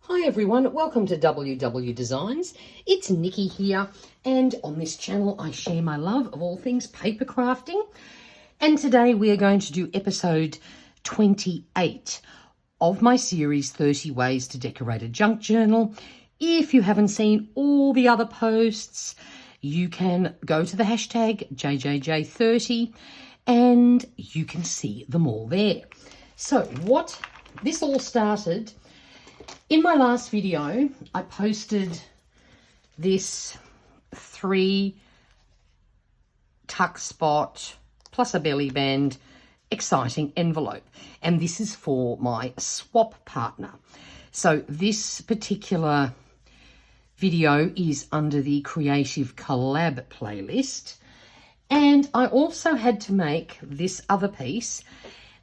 Hi everyone, welcome to WW Designs. It's Nikki here, and on this channel I share my love of all things paper crafting. And today we are going to do episode 28 of my series 30 Ways to Decorate a Junk Journal. If you haven't seen all the other posts, you can go to the hashtag JJJ30 and you can see them all there. So this all started. In my last video, I posted this 3 tuck spot plus a belly band exciting envelope, and this is for my swap partner. So this particular video is under the Creative Collab playlist, and I also had to make this other piece.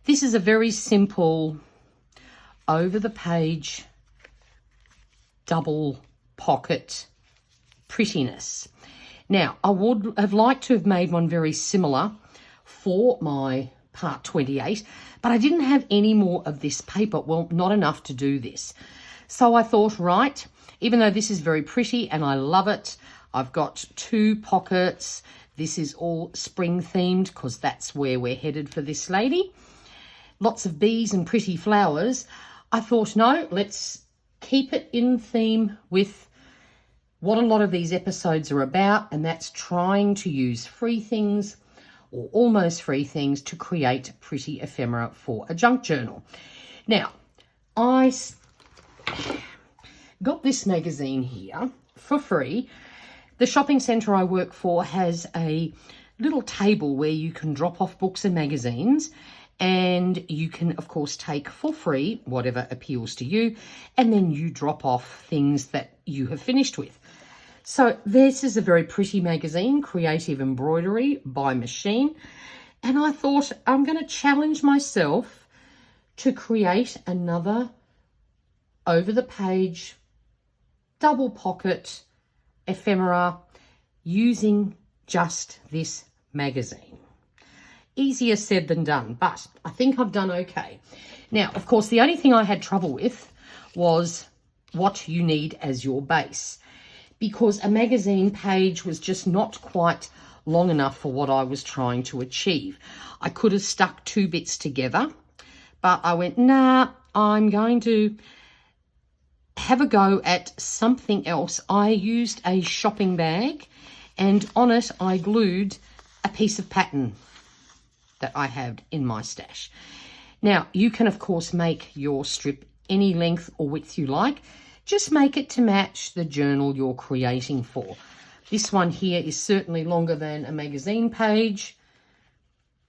This is a very simple over the page double pocket prettiness. Now, I would have liked to have made one very similar for my part 28, but I didn't have any more of this paper. Well, not enough to do this. So I thought, right, even though this is very pretty and I love it, I've got 2 pockets. This is all spring themed because that's where we're headed for this lady. Lots of bees and pretty flowers. I thought, no, let's keep it in theme with what a lot of these episodes are about, and that's trying to use free things or almost free things to create pretty ephemera for a junk journal. Now, I got this magazine here for free. The shopping centre I work for has a little table where you can drop off books and magazines, and you can, of course, take for free whatever appeals to you, and then you drop off things that you have finished with. So this is a very pretty magazine, Creative Embroidery by Machine, and I thought I'm going to challenge myself to create another over-the-page double pocket ephemera using just this magazine. Easier said than done, but I think I've done okay. Now, of course, the only thing I had trouble with was what you need as your base, because a magazine page was just not quite long enough for what I was trying to achieve. I could have stuck 2 bits together, but I went, nah, I'm going to have a go at something else. I used a shopping bag, and on it I glued a piece of pattern that I have in my stash. Now, you can, of course, make your strip any length or width you like. Just make it to match the journal you're creating for. This one here is certainly longer than a magazine page,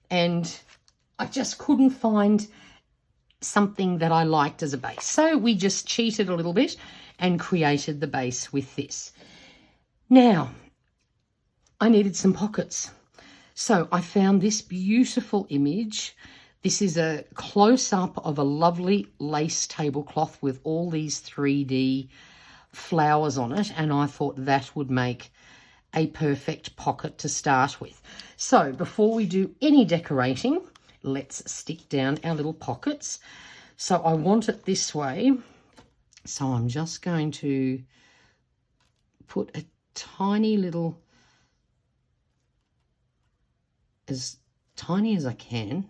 and I just couldn't find something that I liked as a base. So we just cheated a little bit and created the base with this. Now, I needed some pockets. So I found this beautiful image. This is a close-up of a lovely lace tablecloth with all these 3D flowers on it, and I thought that would make a perfect pocket to start with. So before we do any decorating, let's stick down our little pockets. So I want it this way. So I'm just going to put a tiny little, as tiny as I can,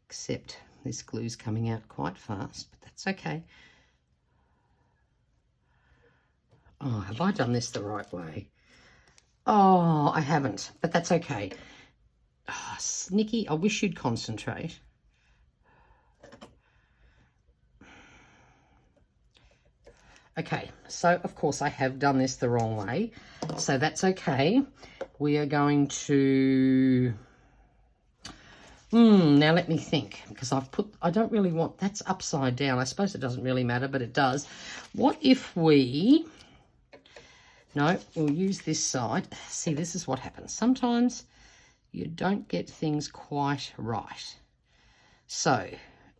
except this glue's coming out quite fast, but that's okay. Oh, have I done this the right way? Oh, I haven't, but that's okay. Oh, Nikki, I wish you'd concentrate. Okay, so of course I have done this the wrong way, so that's okay. We are going to, now let me think, because I don't really want, that's upside down. I suppose it doesn't really matter, but it does. What if we'll use this side. See, this is what happens. Sometimes you don't get things quite right. So,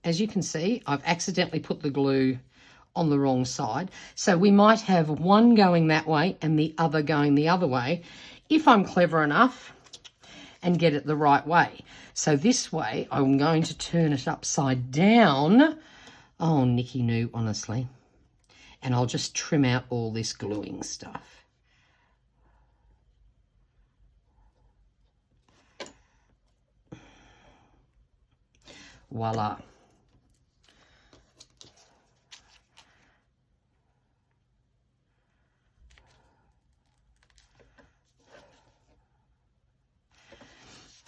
as you can see, I've accidentally put the glue on the wrong side. So we might have one going that way and the other going the other way if I'm clever enough and get it the right way. So this way, I'm going to turn it upside down. Oh, Nikki knew, honestly. And I'll just trim out all this gluing stuff. Voila.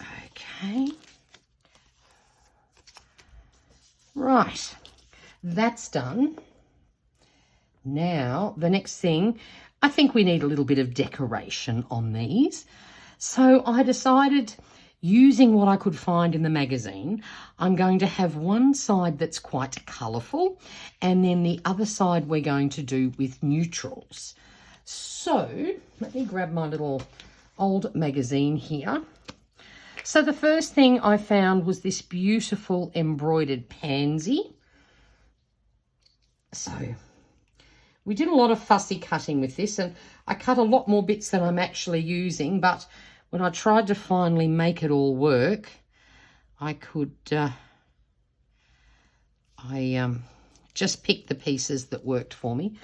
Okay. Right, that's done. Now, the next thing, I think we need a little bit of decoration on these. So I decided, using what I could find in the magazine, I'm going to have one side that's quite colourful, and then the other side we're going to do with neutrals. So let me grab my little old magazine here. So the first thing I found was this beautiful embroidered pansy. So we did a lot of fussy cutting with this, and I cut a lot more bits than I'm actually using, but when I tried to finally make it all work, I could, just picked the pieces that worked for me.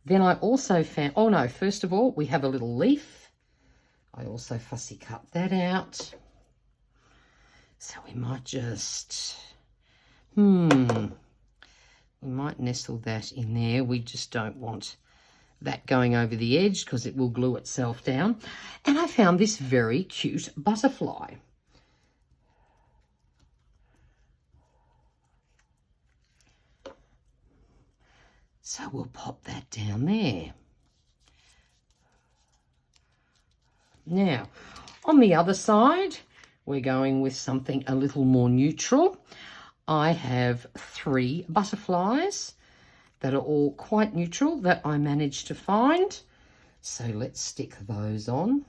Then I also found, oh no, first of all, we have a little leaf. I also fussy cut that out. So we might just, we might nestle that in there. We just don't want that going over the edge because it will glue itself down. And I found this very cute butterfly. So we'll pop that down there. Now, on the other side, we're going with something a little more neutral. I have 3 butterflies that are all quite neutral that I managed to find. So let's stick those on.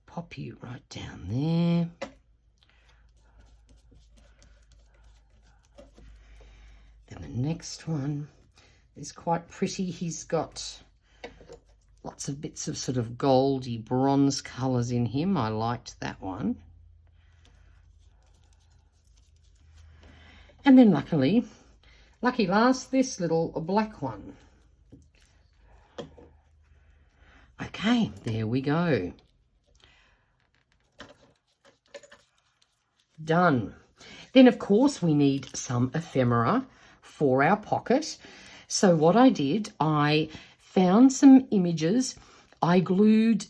Pop you right down there. Then the next one is quite pretty. He's got lots of bits of sort of goldy bronze colours in him. I liked that one. And then lucky last, this little black one. Okay, there we go. Done. Then, of course, we need some ephemera for our pocket. So what I did, I found some images. I glued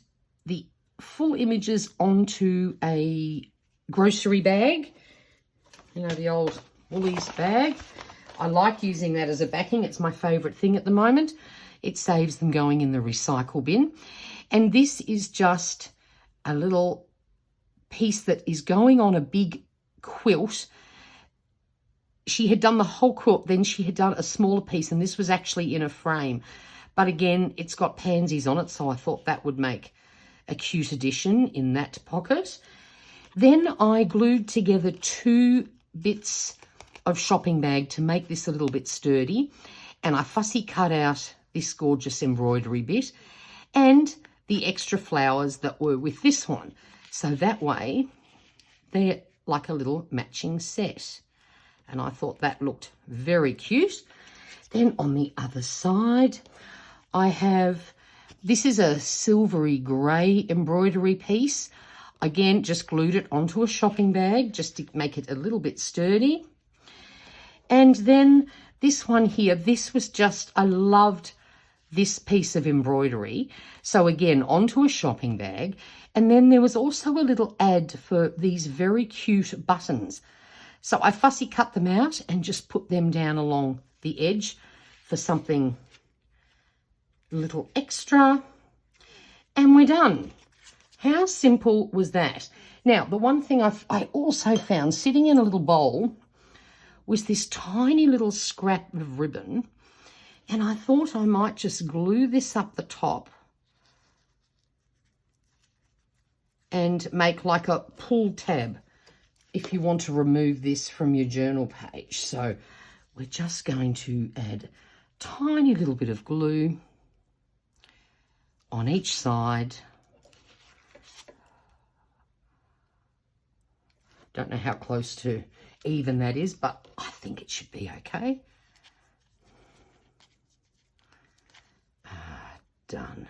the full images onto a grocery bag, you know, the old Woolies bag. I like using that as a backing. It's my favourite thing at the moment. It saves them going in the recycle bin. And this is just a little piece that is going on a big quilt. She had done the whole quilt, then she had done a smaller piece, and this was actually in a frame. But again, it's got pansies on it, so I thought that would make a cute addition in that pocket. Then I glued together 2 bits of shopping bag to make this a little bit sturdy, and I fussy cut out this gorgeous embroidery bit and the extra flowers that were with this one. So that way, they're like a little matching set. And I thought that looked very cute. Then on the other side, I have, this is a silvery grey embroidery piece. Again, just glued it onto a shopping bag just to make it a little bit sturdy. And then this one here, this was just, I loved this piece of embroidery. So again, onto a shopping bag. And then there was also a little ad for these very cute buttons. So I fussy cut them out and just put them down along the edge for something a little extra. And we're done. How simple was that? Now, the one thing I also found sitting in a little bowl was this tiny little scrap of ribbon. And I thought I might just glue this up the top and make like a pull tab if you want to remove this from your journal page. So we're just going to add a tiny little bit of glue on each side. Don't know how close to even that is, but I think it should be okay. Done.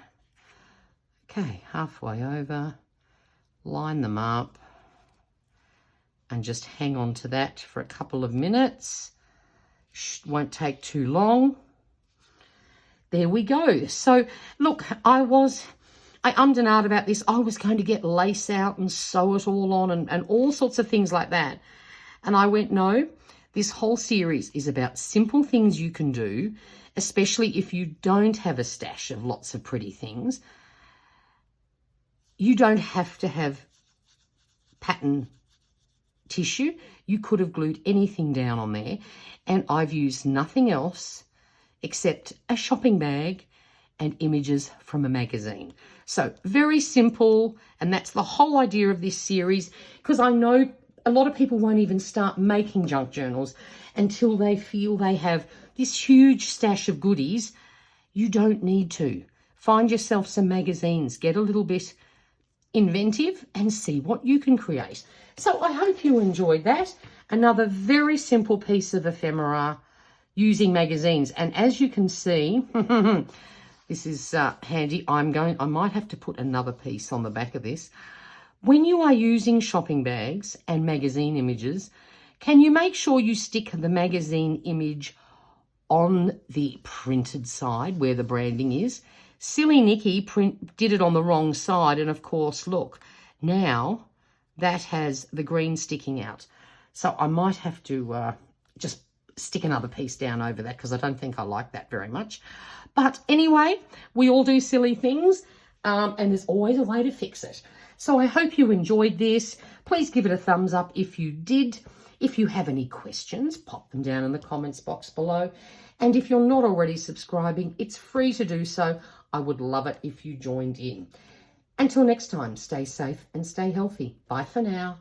Okay, halfway over, line them up and just hang on to that for a couple of minutes. Won't take too long. There we go. So look, I ummed and ahed about this. I was going to get lace out and sew it all on and all sorts of things like that. And I went, no, this whole series is about simple things you can do, especially if you don't have a stash of lots of pretty things. You don't have to have pattern tissue. You could have glued anything down on there. And I've used nothing else except a shopping bag and images from a magazine. So very simple. And that's the whole idea of this series, because I know a lot of people won't even start making junk journals until they feel they have this huge stash of goodies. You don't need to. Find yourself some magazines, get a little bit inventive and see what you can create. So I hope you enjoyed that. Another very simple piece of ephemera using magazines. And as you can see, this is handy. I might have to put another piece on the back of this. When you are using shopping bags and magazine images, can you make sure you stick the magazine image on the printed side where the branding is? Silly Nikki did it on the wrong side, and of course, look, now that has the green sticking out. So I might have to just stick another piece down over that, because I don't think I like that very much. But anyway, we all do silly things, and there's always a way to fix it. So I hope you enjoyed this. Please give it a thumbs up if you did. If you have any questions, pop them down in the comments box below. And if you're not already subscribing, it's free to do so. I would love it if you joined in. Until next time, stay safe and stay healthy. Bye for now.